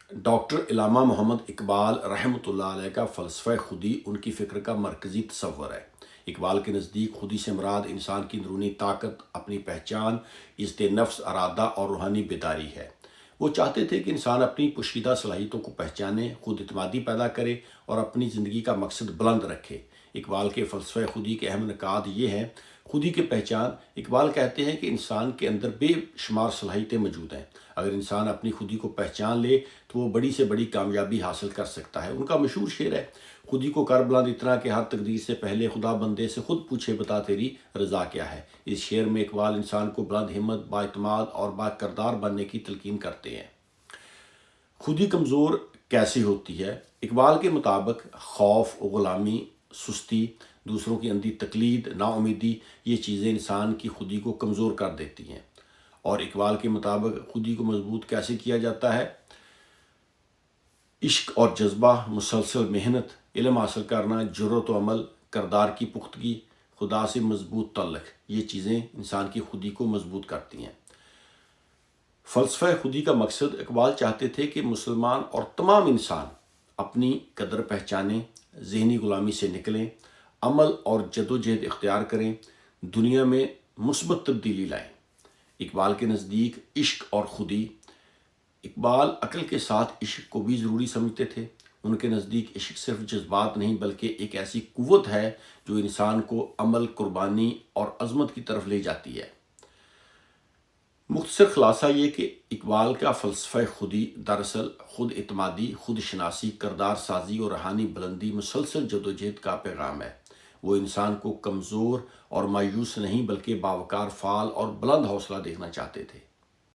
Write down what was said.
Doctor علامہ محمد اقبال رحمۃ اللہ علیہ کا فلسفہ خودی ان کی فکر کا مرکزی تصور ہے۔ اقبال کے نزدیک خودی سے مراد انسان کی اندرونی طاقت، اپنی پہچان، عزت نفس، ارادہ اور روحانی بیداری ہے۔ وہ چاہتے تھے کہ انسان اپنی پوشیدہ صلاحیتوں کو پہچانے، خود اعتمادی پیدا کرے اور اپنی زندگی کا مقصد بلند رکھے۔ اقبال کے فلسفہ خودی کے اہم نکات یہ ہیں: خودی کی پہچان۔ اقبال کہتے ہیں کہ انسان کے اندر بے شمار صلاحیتیں موجود ہیں۔ اگر انسان اپنی خودی کو پہچان لے تو وہ بڑی سے بڑی کامیابی حاصل کر سکتا ہے۔ ان کا مشہور شعر ہے: خودی کو کر بلند اتنا کہ ہر تقدیر سے پہلے خدا بندے سے خود پوچھے بتا تیری رضا کیا ہے۔ اس شعر میں اقبال انسان کو بلند ہمت، با اعتماد اور با کردار بننے کی تلقین کرتے ہیں۔ خودی کمزور کیسی ہوتی ہے؟ اقبال کے مطابق خوف، غلامی، سستی، دوسروں کی اندھی تقلید، نا امیدی، یہ چیزیں انسان کی خودی کو کمزور کر دیتی ہیں۔ اور اقبال کے مطابق خودی کو مضبوط کیسے کیا جاتا ہے؟ عشق اور جذبہ، مسلسل محنت، علم حاصل کرنا، جرأت و عمل، کردار کی پختگی، خدا سے مضبوط تعلق، یہ چیزیں انسان کی خودی کو مضبوط کرتی ہیں۔ فلسفہ خودی کا مقصد: اقبال چاہتے تھے کہ مسلمان اور تمام انسان اپنی قدر پہچانیں، ذہنی غلامی سے نکلیں، عمل اور جدوجہد اختیار کریں، دنیا میں مثبت تبدیلی لائیں۔ اقبال کے نزدیک عشق اور خودی۔ اقبال عقل کے ساتھ عشق کو بھی ضروری سمجھتے تھے۔ ان کے نزدیک عشق صرف جذبات نہیں بلکہ ایک ایسی قوت ہے جو انسان کو عمل، قربانی اور عظمت کی طرف لے جاتی ہے۔ مختصر خلاصہ یہ کہ اقبال کا فلسفہ خودی دراصل خود اعتمادی، خود شناسی، کردار سازی اور روحانی بلندی، مسلسل جدوجہد کا پیغام ہے۔ وہ انسان کو کمزور اور مایوس نہیں بلکہ باوقار، فعال اور بلند حوصلہ دیکھنا چاہتے تھے۔